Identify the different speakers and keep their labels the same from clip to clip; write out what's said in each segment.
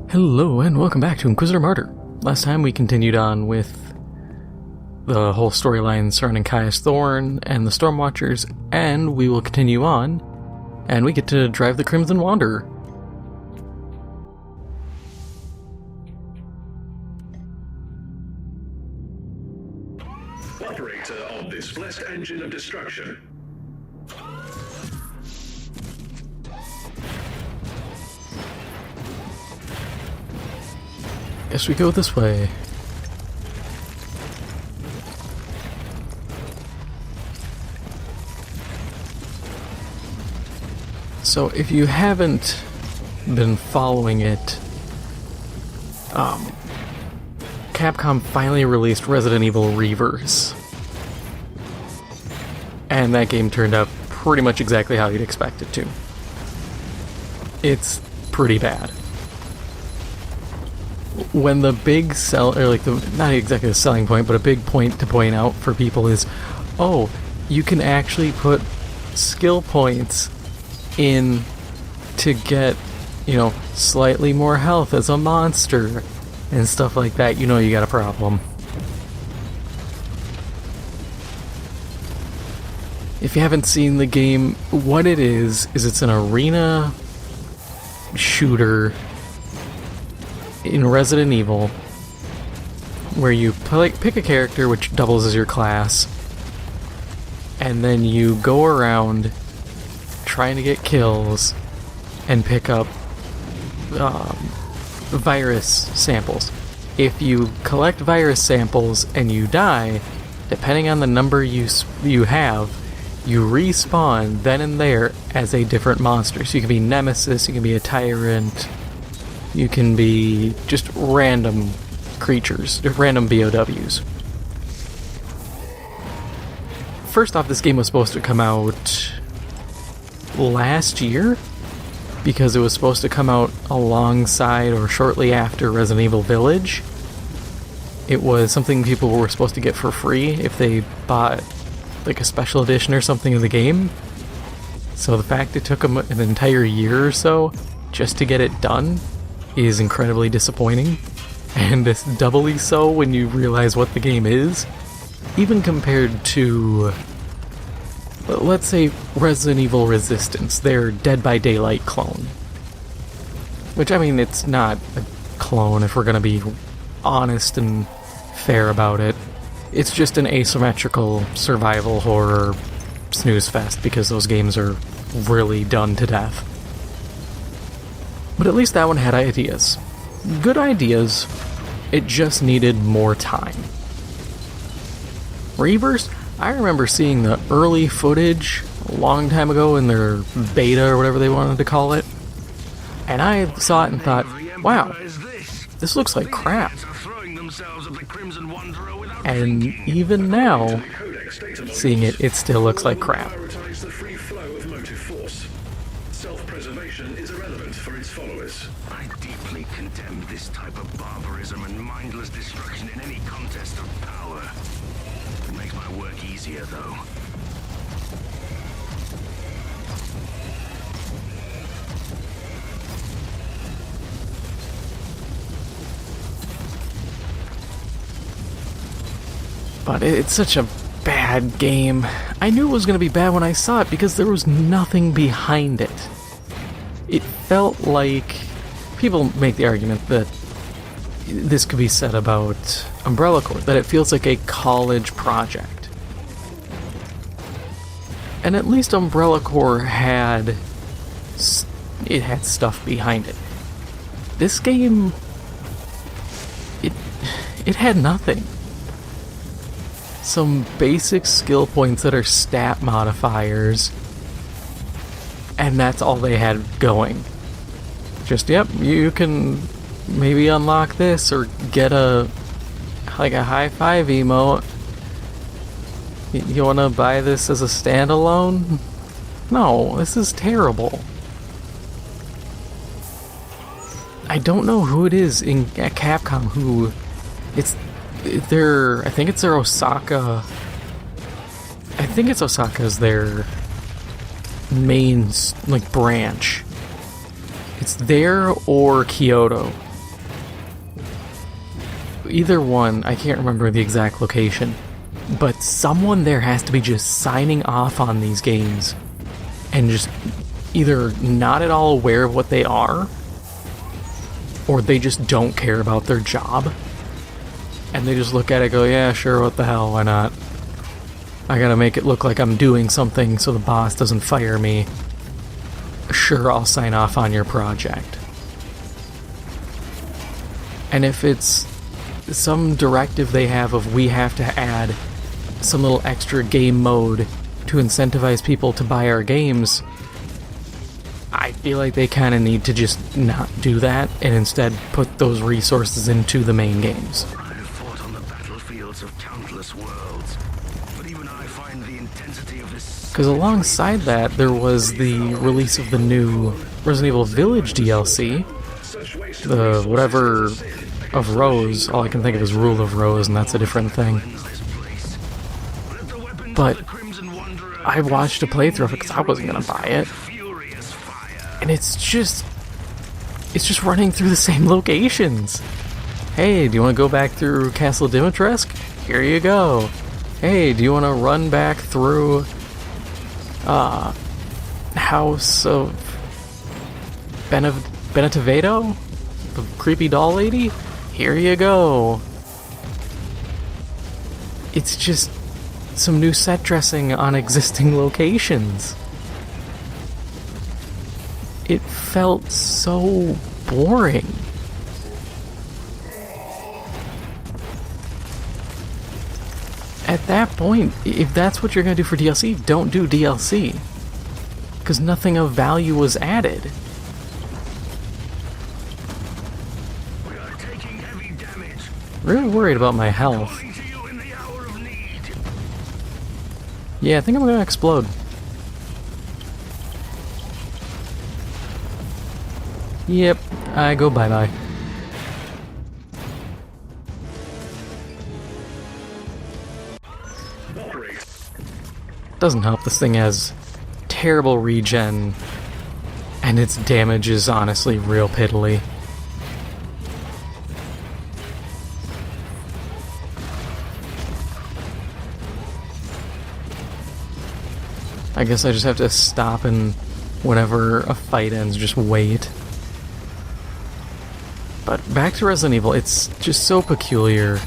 Speaker 1: Hello and welcome back to Inquisitor Martyr. Last time we continued on with the whole storyline surrounding Caius Thorn and the Stormwatchers, and we will continue on, and we get to drive the Crimson Wanderer.
Speaker 2: Operator of this blessed engine of destruction.
Speaker 1: Guess we go this way. So if you haven't been following it, Capcom finally released Resident Evil Reverse. And that game turned out pretty much exactly how you'd expect it to. It's pretty bad. When the big not exactly the selling point, but a big point to point out for people is, oh, you can actually put skill points in to get, slightly more health as a monster and stuff like that, you got a problem. If you haven't seen the game, what it is it's an arena shooter in Resident Evil, where you pick a character which doubles as your class, and then you go around trying to get kills and pick up virus samples. If you collect virus samples and you die, depending on the number you have, you respawn then and there as a different monster. So you can be Nemesis, you can be a Tyrant, you can be just random creatures, random BOWs. First off, this game was supposed to come out last year, because it was supposed to come out alongside or shortly after Resident Evil Village. It was something people were supposed to get for free if they bought like a special edition or something of the game. So the fact it took them an entire year or so just to get it done is incredibly disappointing, and it's doubly so when you realize what the game is, even compared to, let's say, Resident Evil Resistance, their Dead by Daylight clone. Which, it's not a clone if we're gonna be honest and fair about it. It's just an asymmetrical survival horror snooze fest, because those games are really done to death. But at least that one had ideas. Good ideas, it just needed more time. Reverse, I remember seeing the early footage a long time ago in their beta or whatever they wanted to call it, and I saw it and thought, wow, this looks like crap. And even now, seeing it, it still looks like crap.
Speaker 2: Self-preservation is irrelevant for its followers.
Speaker 3: I deeply condemn this type of barbarism and mindless destruction in any contest of power. It makes my work easier, though.
Speaker 1: But it's such a bad game. I knew it was going to be bad when I saw it because there was nothing behind it. It felt like... People make the argument that this could be said about Umbrella Corps, that it feels like a college project. And at least Umbrella Corps had stuff behind it. This game... It had nothing. Some basic skill points that are stat modifiers, and that's all they had going. Just, yep, you can maybe unlock this or get a high five emote. You want to buy this as a standalone? No, this is terrible. I don't know who it is at Capcom who... I think it's their Osaka... I think it's Osaka's their main, branch. It's there or Kyoto. either one, I can't remember the exact location, but someone there has to be just signing off on these games and just either not at all aware of what they are, or they just don't care about their job. And they just look at it and go, yeah, sure, what the hell, why not? I gotta make it look like I'm doing something so the boss doesn't fire me. Sure, I'll sign off on your project. And if it's some directive they have of we have to add some little extra game mode to incentivize people to buy our games, I feel like they kind of need to just not do that and instead put those resources into the main games.
Speaker 3: I have fought on the battlefields of countless worlds, but even I find the intensity of this.
Speaker 1: Because alongside that, there was the release of the new Resident Evil Village DLC, the whatever of Rose. All I can think of is Rule of Rose, and that's a different thing. But I watched a playthrough of it because I wasn't going to buy it. And it's just running through the same locations. Hey, do you want to go back through Castle Dimitrescu? Here you go. Hey, do you want to run back through House of Benetivedo? The creepy doll lady? Here you go. It's just some new set dressing on existing locations. It felt so boring. At that point, if that's what you're going to do for DLC, don't do DLC. Because nothing of value was added.
Speaker 3: We are taking heavy damage.
Speaker 1: Really worried about my health.
Speaker 3: Calling to you in the hour of need.
Speaker 1: Yeah, I think I'm going to explode. Yep, I go bye-bye. Doesn't help, this thing has terrible regen, and its damage is honestly real piddly. I guess I just have to stop and whenever a fight ends, just wait. But back to Resident Evil, it's just so peculiar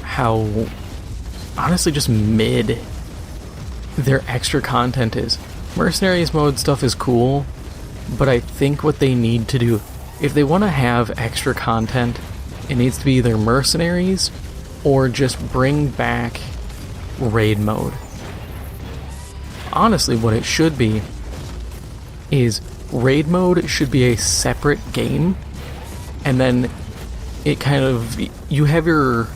Speaker 1: how honestly just mid their extra content is. Mercenaries mode stuff is cool, but I think what they need to do, if they want to have extra content, it needs to be either Mercenaries or just bring back raid mode. Honestly, what it should be is raid mode should be a separate game. And then it kind of, you have your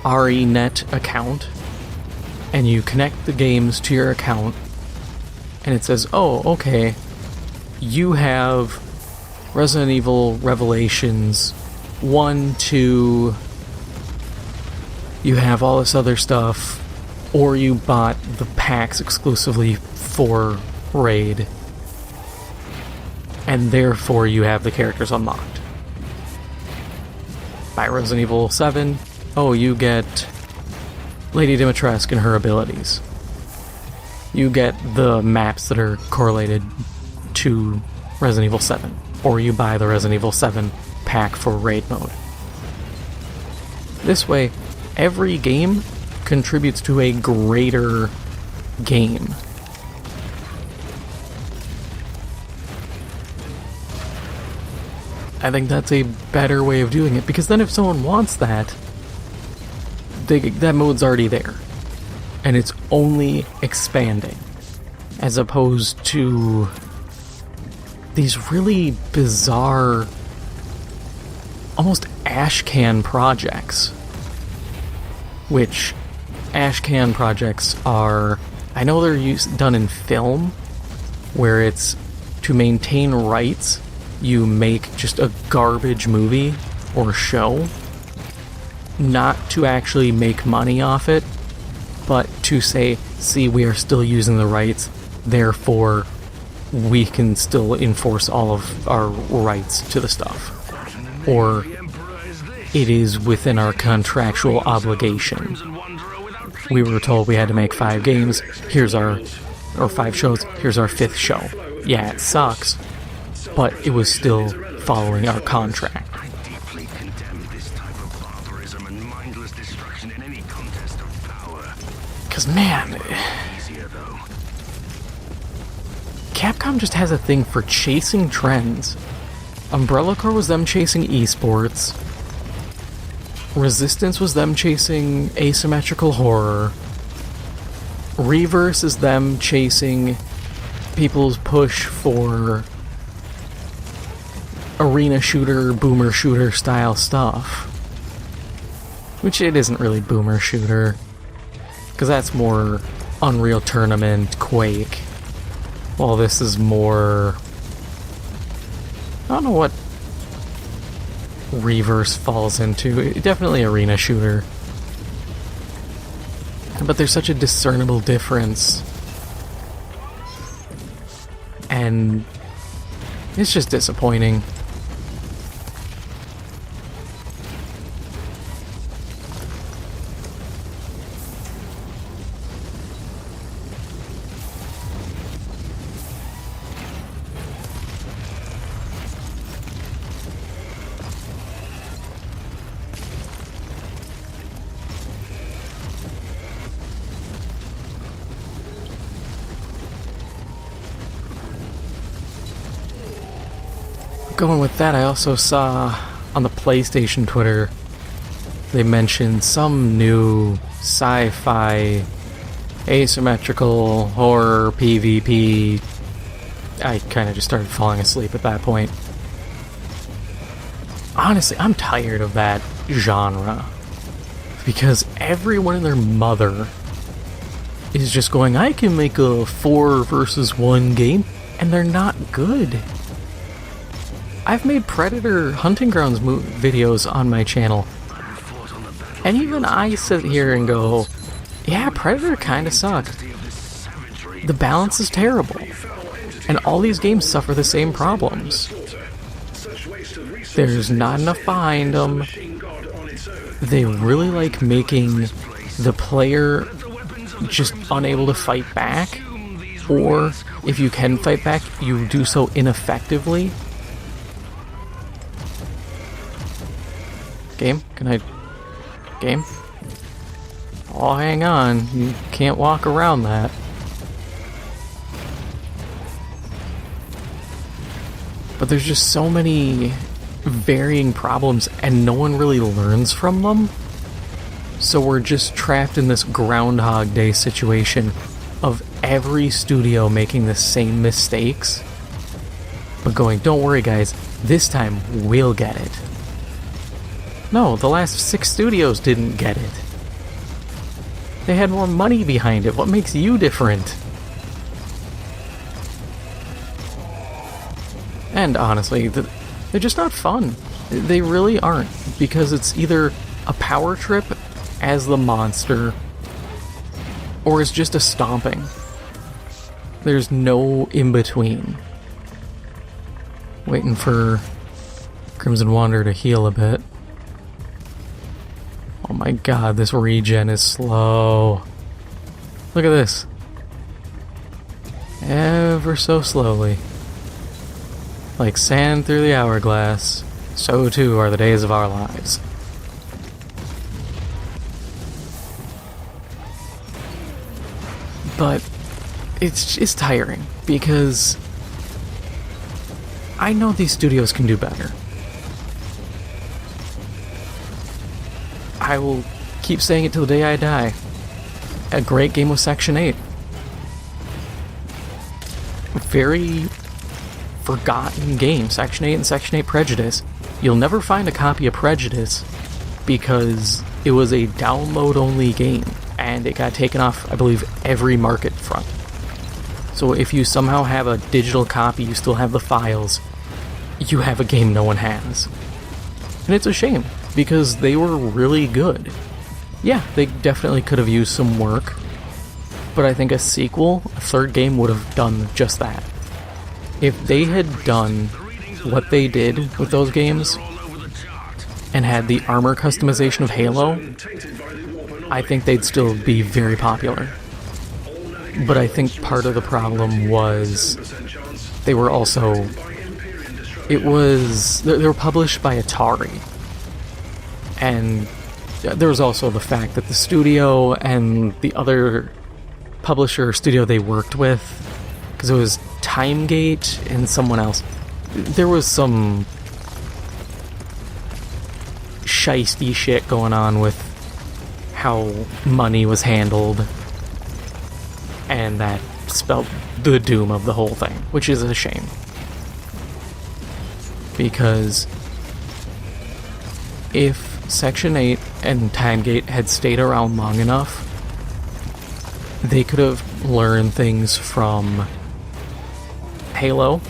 Speaker 1: RENet account and you connect the games to your account and it says, oh, okay, you have Resident Evil Revelations 1, 2, you have all this other stuff, or you bought the packs exclusively for Raid, and therefore you have the characters unlocked. By Resident Evil 7, oh, you get Lady Dimitrescu and her abilities. You get the maps that are correlated to Resident Evil 7, or you buy the Resident Evil 7 pack for raid mode. This way, every game contributes to a greater game. I think that's a better way of doing it, because then if someone wants that, that mode's already there. And it's only expanding. As opposed to these really bizarre, almost ashcan projects. Which, ashcan projects are, I know they're done in film, where it's to maintain rights, you make just a garbage movie or show, not to actually make money off it, but to say, see, we are still using the rights, therefore we can still enforce all of our rights to the stuff. Or it is within our contractual obligation. We were told we had to make 5 games, or 5 shows, here's our 5th show. Yeah, it sucks, but it was still following our contract.
Speaker 3: I deeply condemn this type of barbarism and mindless destruction in any contest of power.
Speaker 1: Because, man,
Speaker 3: Easier though.
Speaker 1: Capcom just has a thing for chasing trends. Umbrella Corps was them chasing esports. Resistance was them chasing asymmetrical horror. Reverse is them chasing people's push for arena shooter, boomer shooter style stuff. Which it isn't really boomer shooter, because that's more Unreal Tournament, Quake. While this is more... I don't know what Reverse falls into. Definitely arena shooter. But there's such a discernible difference. And it's just disappointing. Going with that, I also saw on the PlayStation Twitter, they mentioned some new sci-fi asymmetrical horror PvP. I kind of just started falling asleep at that point. Honestly, I'm tired of that genre. Because everyone and their mother is just going, I can make a 4 versus 1 game, and they're not good. I've made Predator Hunting Grounds videos on my channel, and even I sit here and go, yeah, Predator kinda sucked. The balance is terrible, and all these games suffer the same problems. There's not enough behind them. They really like making the player just unable to fight back, or if you can fight back, you do so ineffectively. Game? Can I... Game? Oh, hang on. You can't walk around that. But there's just so many varying problems, and no one really learns from them. So we're just trapped in this Groundhog Day situation of every studio making the same mistakes, but going, don't worry guys, this time we'll get it. No, the last 6 studios didn't get it. They had more money behind it. What makes you different? And honestly, they're just not fun. They really aren't, because it's either a power trip as the monster, or it's just a stomping. There's no in-between. Waiting for Crimson Wanderer to heal a bit. Oh my god, this regen is slow. Look at this. Ever so slowly. Like sand through the hourglass, so too are the days of our lives. But it's tiring, because I know these studios can do better. I will keep saying it till the day I die. A great game was Section 8. Very forgotten game, Section 8 and Section 8 Prejudice. You'll never find a copy of Prejudice because it was a download-only game, and it got taken off, I believe, every market front. So if you somehow have a digital copy, you still have the files, you have a game no one has. And it's a shame, because they were really good. Yeah, they definitely could have used some work, but I think a sequel, a 3rd game, would have done just that. If they had done what they did with those games, and had the armor customization of Halo, I think they'd still be very popular. But I think part of the problem was they were also... they were published by Atari. And there was also the fact that the studio and the other publisher studio they worked with, because it was Timegate and someone else, there was some shiesty shit going on with how money was handled, and that spelled the doom of the whole thing, which is a shame. Because if Section 8 and Timegate had stayed around long enough, they could have learned things from Halo.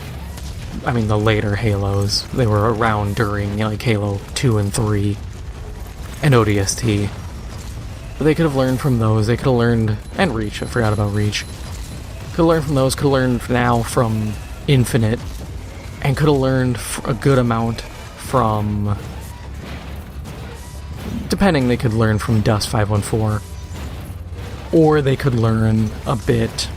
Speaker 1: I mean, the later Halos. They were around during, like, Halo 2 and 3 and ODST. But they could have learned from those. They could have learned... and Reach. I forgot about Reach. Could have learned from those. Could have learned now from Infinite. And could have learned a good amount from... depending, they could learn from Dust 514. Or they could learn a bit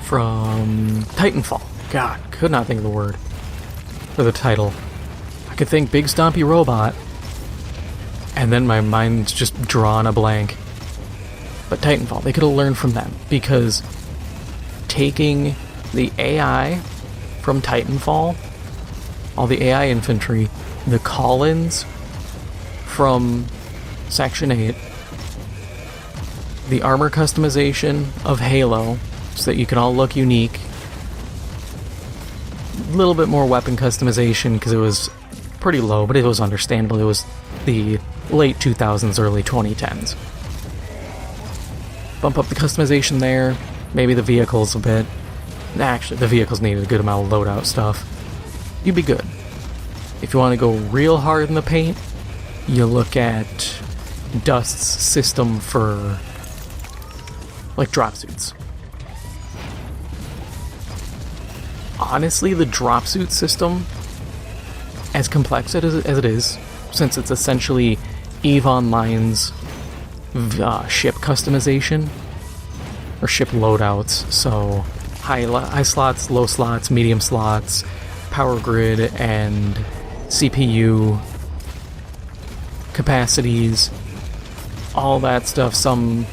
Speaker 1: from Titanfall. God, could not think of the word for the title. I could think Big Stompy Robot, and then my mind's just drawn a blank. But Titanfall, they could have learned from them, because taking the AI from Titanfall, all the AI infantry, the call-ins from Section 8, the armor customization of Halo, so that you can all look unique, a little bit more weapon customization, because it was pretty low, but it was understandable. It was the late 2000s, early 2010s. Bump up the customization there, maybe the vehicles a bit. Actually, the vehicles needed a good amount of loadout stuff. You'd be good. If you want to go real hard in the paint, you look at Dust's system for, like, drop suits. Honestly, the drop suit system, as complex as it is, since it's essentially EVE Online's ship customization, or ship loadouts, so high slots, low slots, medium slots, power grid, and CPU capacities, all that stuff. Some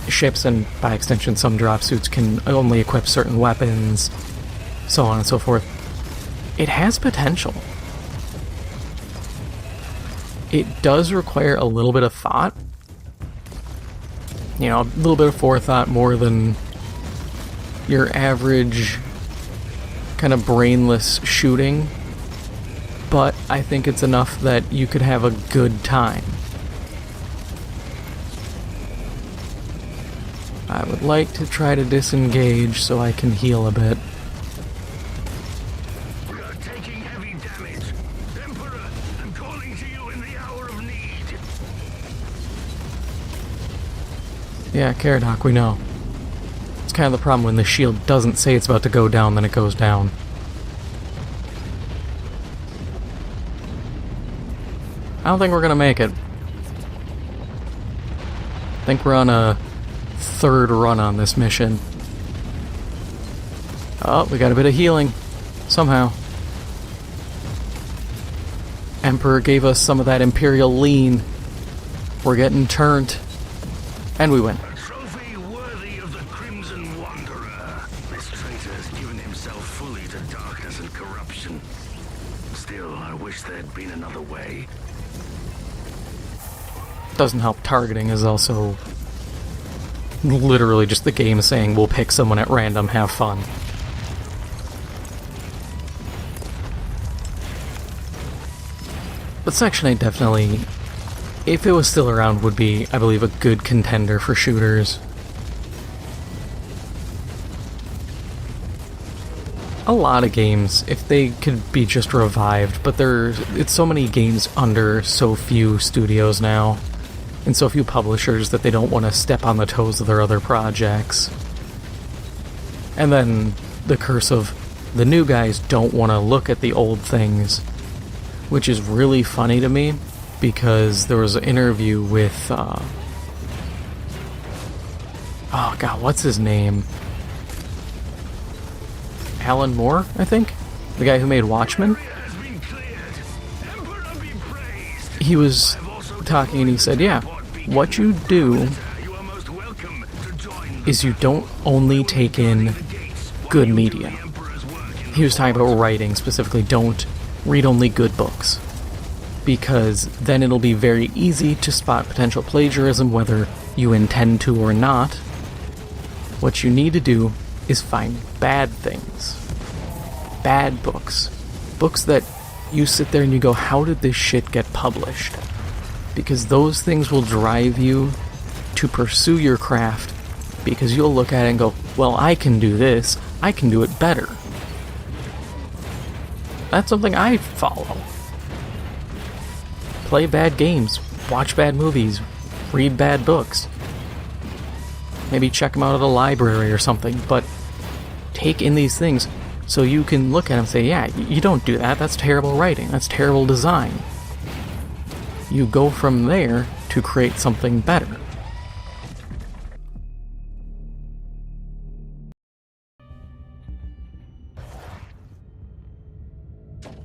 Speaker 1: ships, and by extension some drop suits, can only equip certain weapons, so on and so forth. It has potential. It does require a little bit of thought. You know, a little bit of forethought, more than your average kind of brainless shooting. But I think it's enough that you could have a good time. I would like to try to disengage so I can heal a bit.
Speaker 3: We are taking heavy damage. Emperor, I'm calling to you in the hour of need.
Speaker 1: Yeah, Caradoc, we know. It's kind of the problem when the shield doesn't say it's about to go down, then it goes down. I don't think we're gonna make it. I think we're on a third run on this mission. Oh, we got a bit of healing. Somehow. Emperor gave us some of that Imperial lean. We're getting turned. And we win.
Speaker 3: A trophy worthy of the Crimson Wanderer. This traitor has given himself fully to darkness and corruption. Still, I wish there'd been another way.
Speaker 1: Doesn't help. Targeting is also literally just the game saying we'll pick someone at random, have fun. But Section 8 definitely, if it was still around, would be, I believe, a good contender for shooters. A lot of games, if they could be just revived, but it's so many games under so few studios now, and so few publishers, that they don't want to step on the toes of their other projects. And then the curse of the new guys don't want to look at the old things, which is really funny to me because there was an interview with, oh god, what's his name? Alan Moore, I think? The guy who made Watchmen? He was talking and he said, yeah, what you do is you don't only take in good media. He was talking about writing, specifically don't read only good books, because then it'll be very easy to spot potential plagiarism whether you intend to or not. What you need to do is find bad things. Bad books. Books that you sit there and you go, how did this shit get published? Because those things will drive you to pursue your craft, because you'll look at it and go, well, I can do this, I can do it better. That's something I follow. Play bad games, watch bad movies, read bad books. Maybe check them out at a library or something, but take in these things so you can look at them and say, yeah, you don't do that, that's terrible writing, that's terrible design. You go from there to create something better.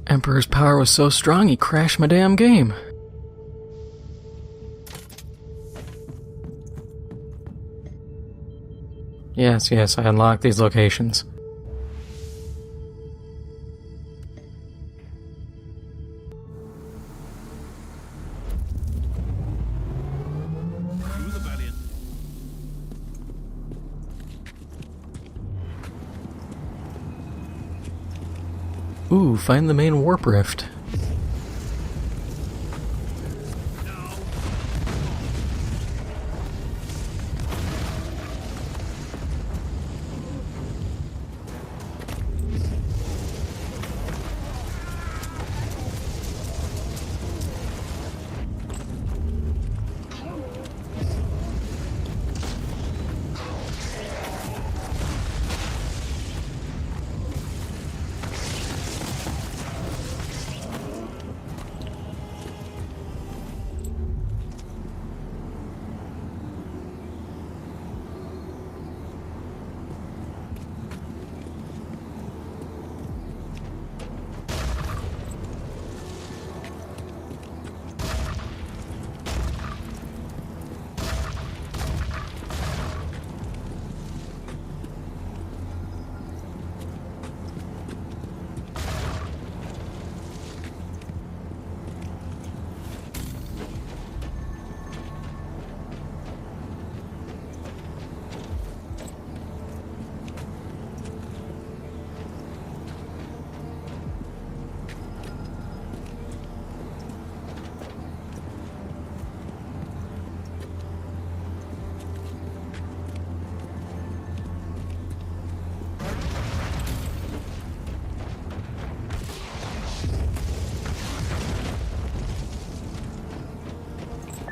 Speaker 1: Emperor's power was so strong he crashed my damn game. Yes, I unlocked these locations. Ooh, find the main warp rift.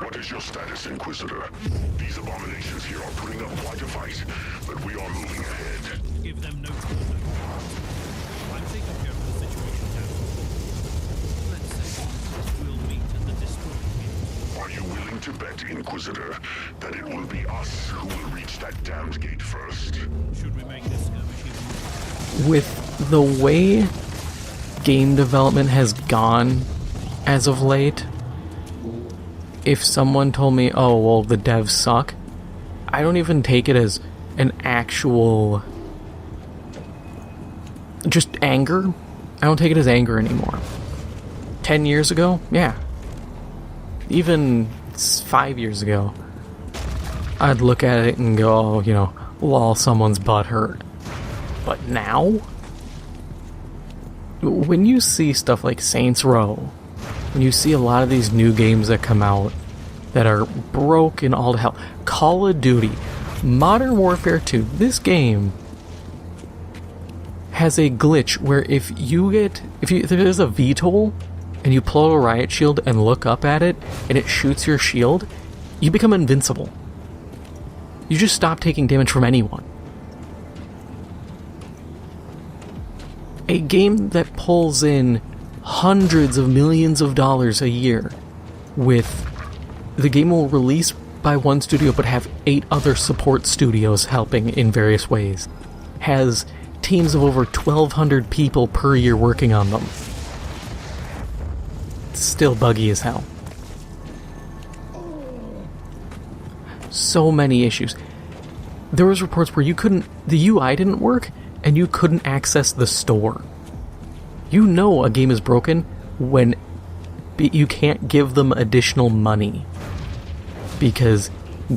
Speaker 2: What is your status, Inquisitor? These abominations here are putting up quite a fight, but we are moving ahead.
Speaker 4: Give them no time. I'm taking care of the situation now. Let's say we'll meet at the destroyed gate.
Speaker 2: Are you willing to bet, Inquisitor, that it will be us who will reach that damned gate first?
Speaker 4: Should we make this skirmish even more?
Speaker 1: With the way game development has gone as of late, if someone told me, oh, well, the devs suck, I don't even take it as an actual just anger. I don't take it as anger anymore. 10 years ago, yeah. Even 5 years ago, I'd look at it and go, oh, you know, lol, someone's butt hurt. But now, when you see stuff like Saints Row, when you see a lot of these new games that come out that are broken all to hell, Call of Duty, Modern Warfare 2, this game has a glitch where if there's a VTOL and you pull a riot shield and look up at it and it shoots your shield, you become invincible. You just stop taking damage from anyone. A game that pulls in hundreds of millions of dollars a year with the game will release by one studio but have 8 other support studios helping in various ways. Has teams of over 1,200 people per year working on them. It's still buggy as hell. So many issues. There was reports where the UI didn't work and you couldn't access the store. You know a game is broken when you can't give them additional money. Because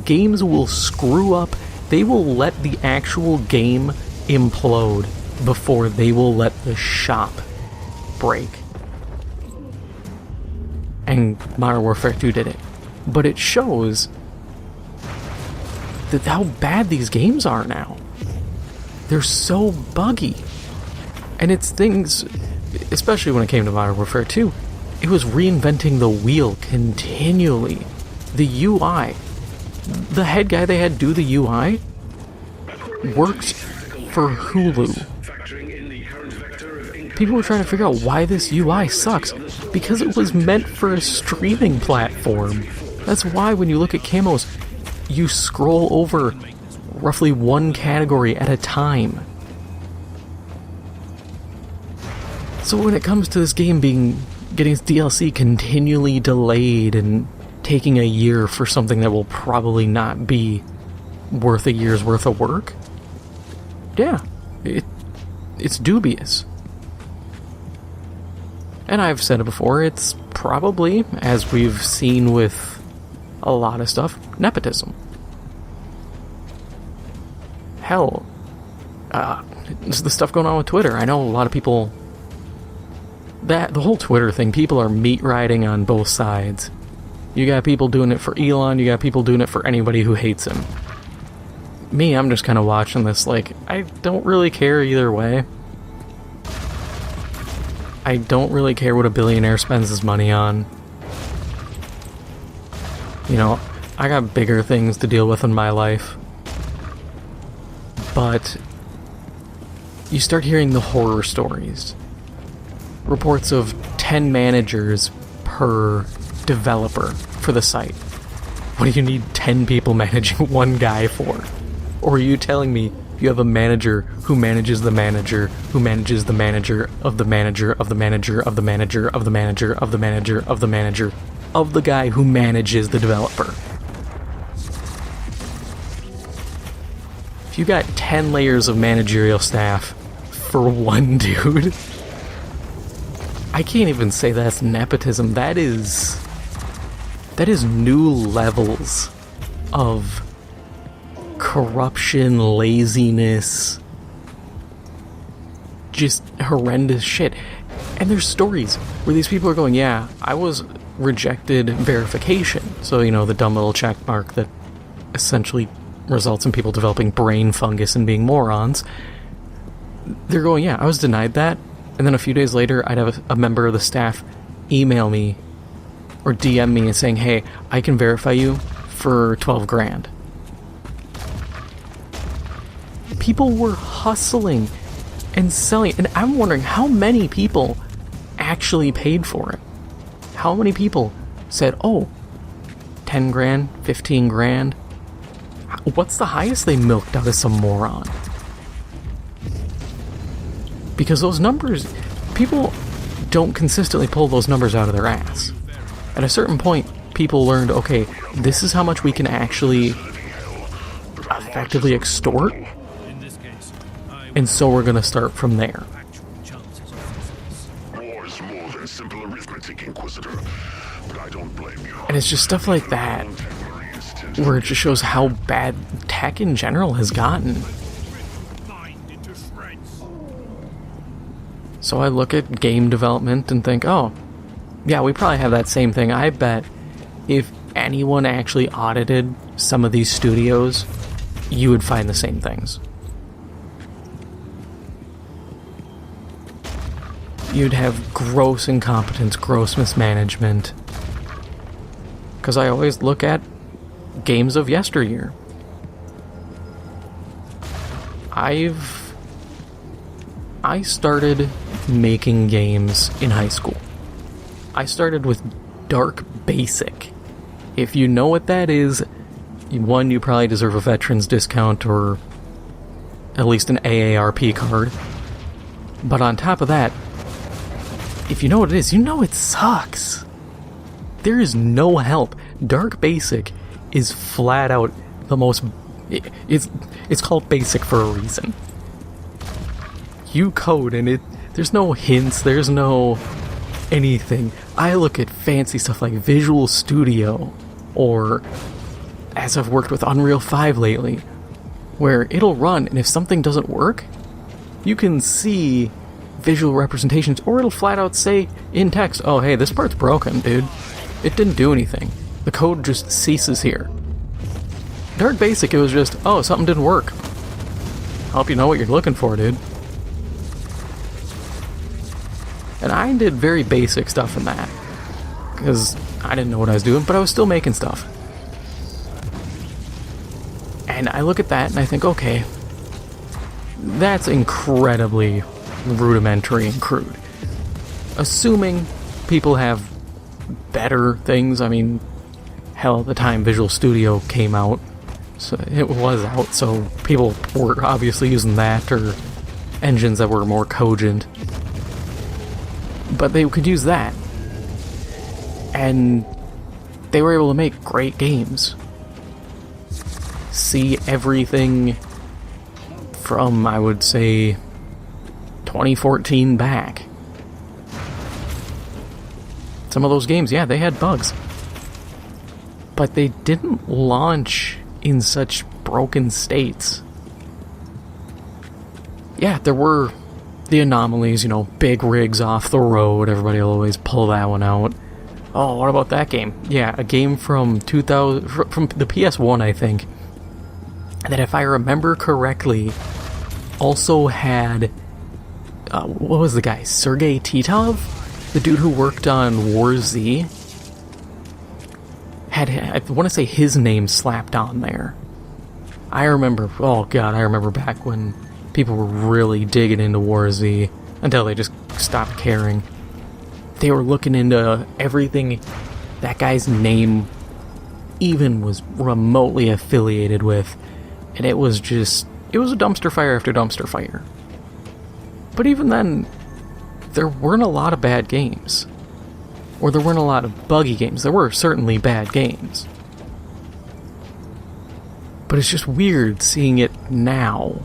Speaker 1: games will screw up. They will let the actual game implode before they will let the shop break. And Modern Warfare 2 did it. But it shows that how bad these games are now. They're so buggy. And it's things, especially when it came to Modern Warfare 2, it was reinventing the wheel continually. The UI, the head guy they had do the UI worked for Hulu. People were trying to figure out why this UI sucks, because it was meant for a streaming platform. That's why when you look at camos, you scroll over roughly one category at a time. So when it comes to this game getting its DLC continually delayed and taking a year for something that will probably not be worth a year's worth of work, yeah, it's dubious. And I've said it before, it's probably, as we've seen with a lot of stuff, nepotism. Hell, the stuff going on with Twitter. I know a lot of people, the whole Twitter thing, people are meat riding on both sides. You got people doing it for Elon, you got people doing it for anybody who hates him. Me, I'm just kind of watching this like, I don't really care either way. I don't really care what a billionaire spends his money on. You know, I got bigger things to deal with in my life. But you start hearing the horror stories. Reports of 10 managers per developer for the site. What do you need 10 people managing one guy for? Or are you telling me you have a manager who manages the manager who manages the manager of the manager of the manager of the manager of the manager of the manager of the manager of the guy who manages the developer? If you got 10 layers of managerial staff for one dude, I can't even say that's nepotism. That is new levels of corruption, laziness, just horrendous shit. And there's stories where these people are going, yeah, I was rejected verification. So, you know, the dumb little check mark that essentially results in people developing brain fungus and being morons. They're going, yeah, I was denied that. And then a few days later, I'd have a member of the staff email me or DM me and saying, hey, I can verify you for 12 grand. People were hustling and selling, and I'm wondering how many people actually paid for it. How many people said, oh, 10 grand, 15 grand? What's the highest they milked out of some moron? Because those numbers, people don't consistently pull those numbers out of their ass. At a certain point, people learned, okay, this is how much we can actually effectively extort, and so we're going to start from there.
Speaker 2: War is more than simple arithmetic, Inquisitor, but I don't blame you.
Speaker 1: And it's just stuff like that, where it just shows how bad tech in general has gotten. So I look at game development and think, oh, yeah, we probably have that same thing. I bet if anyone actually audited some of these studios, you would find the same things. You'd have gross incompetence, gross mismanagement. Because I always look at games of yesteryear. I started making games in high school. I started with Dark Basic. If you know what that is, one, you probably deserve a veteran's discount or at least an AARP card. But on top of that, if you know what it is, you know it sucks. There is no help. Dark Basic is flat out the most... It's called Basic for a reason. You code and there's no hints, there's no anything. I look at fancy stuff like Visual Studio, or as I've worked with Unreal 5 lately, where it'll run, and if something doesn't work, you can see visual representations, or it'll flat out say in text, oh hey, this part's broken, dude. It didn't do anything. The code just ceases here. Dark Basic, it was just, oh, something didn't work. Help you know what you're looking for, dude. And I did very basic stuff in that, because I didn't know what I was doing, but I was still making stuff. And I look at that and I think, okay, that's incredibly rudimentary and crude. Assuming people have better things, I mean, hell, at the time Visual Studio came out, so it was out, so people were obviously using that, or engines that were more cogent. But they could use that, and they were able to make great games. See everything from, I would say, 2014 back. Some of those games, yeah, they had bugs. But they didn't launch in such broken states. Yeah, there were the anomalies, you know, big rigs off the road, everybody will always pull that one out. Oh, what about that game? Yeah, a game from 2000, from the PS1, I think, that if I remember correctly, also had, what was the guy? Sergei Titov? The dude who worked on War Z? Had, I want to say his name slapped on there. I remember, oh god, I remember back when people were really digging into War Z, until they just stopped caring. They were looking into everything that guy's name even was remotely affiliated with, and it was just, it was a dumpster fire after dumpster fire. But even then, there weren't a lot of bad games. Or there weren't a lot of buggy games. There were certainly bad games. But it's just weird seeing it now.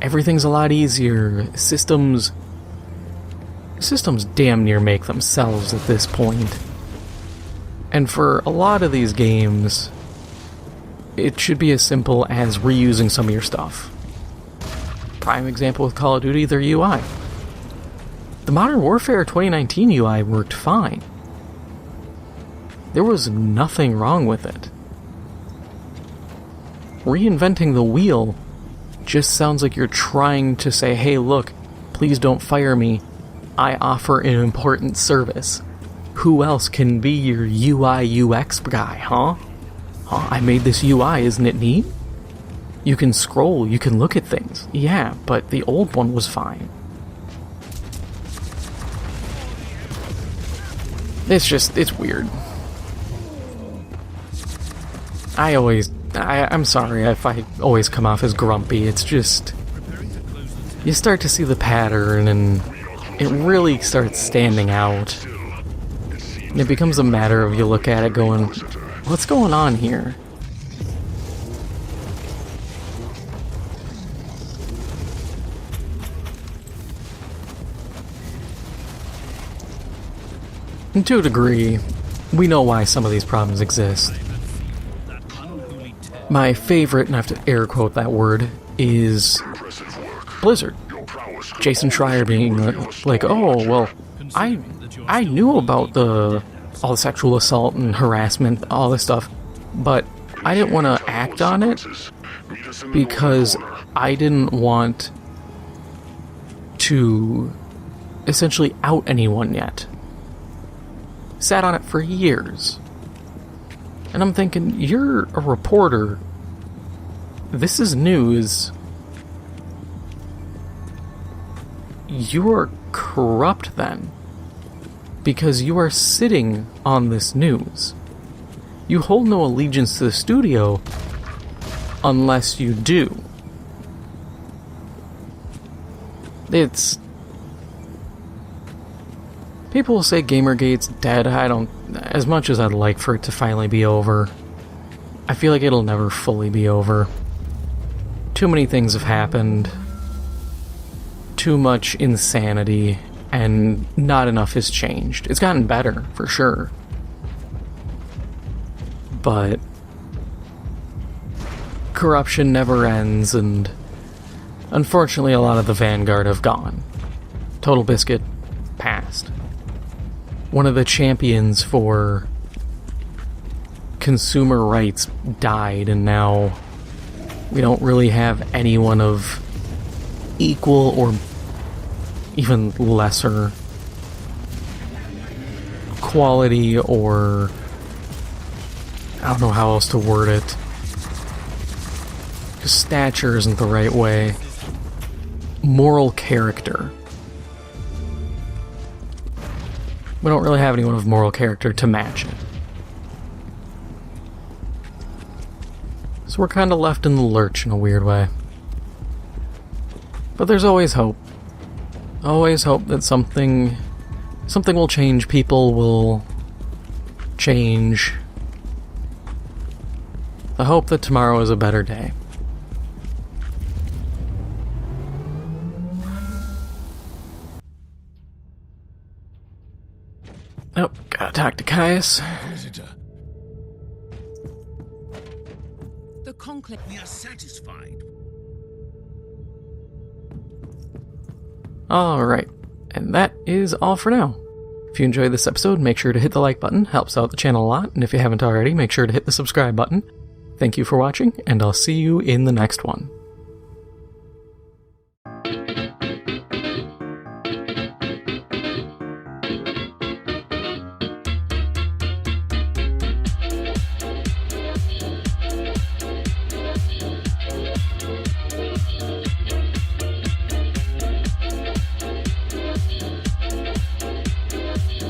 Speaker 1: Everything's a lot easier. Systems damn near make themselves at this point. And for a lot of these games, it should be as simple as reusing some of your stuff. Prime example with Call of Duty, their UI. The Modern Warfare 2019 UI worked fine. There was nothing wrong with it. Reinventing the wheel just sounds like you're trying to say, hey look, please don't fire me. I offer an important service. Who else can be your UI UX guy, huh? I made this UI, isn't it neat? You can scroll, you can look at things. Yeah, but the old one was fine. It's weird. I'm sorry if I always come off as grumpy. It's just, you start to see the pattern and it really starts standing out. And it becomes a matter of you look at it going, what's going on here? And to a degree, we know why some of these problems exist. My favorite, and I have to air quote that word, is Blizzard. Jason Schreier being like, oh, well, I knew about all the sexual assault and harassment, all this stuff, but I didn't want to act on it because I didn't want to essentially out anyone yet. Sat on it for years. And I'm thinking, you're a reporter. This is news. you are corrupt then, because you are sitting on this news. You hold no allegiance to the studio unless you do. It's... People will say Gamergate's dead. I don't... As much as I'd like for it to finally be over, I feel like it'll never fully be over. Too many things have happened. Too much insanity, and not enough has changed. It's gotten better, for sure. But corruption never ends, and unfortunately a lot of the Vanguard have gone. Total Biscuit passed. One of the champions for consumer rights died, and now we don't really have anyone of equal or even lesser quality, or I don't know how else to word it. Stature isn't the right way. Moral character. We don't really have anyone of moral character to match it. So we're kind of left in the lurch in a weird way. But there's always hope. Always hope that something will change, people will change. The hope that tomorrow is a better day. Oh, gotta talk to Caius.
Speaker 3: Inquisitor.
Speaker 5: The conclave.
Speaker 3: We are satisfied.
Speaker 1: Alright, and that is all for now. If you enjoyed this episode, make sure to hit the like button, helps out the channel a lot, and if you haven't already, make sure to hit the subscribe button. Thank you for watching, and I'll see you in the next one.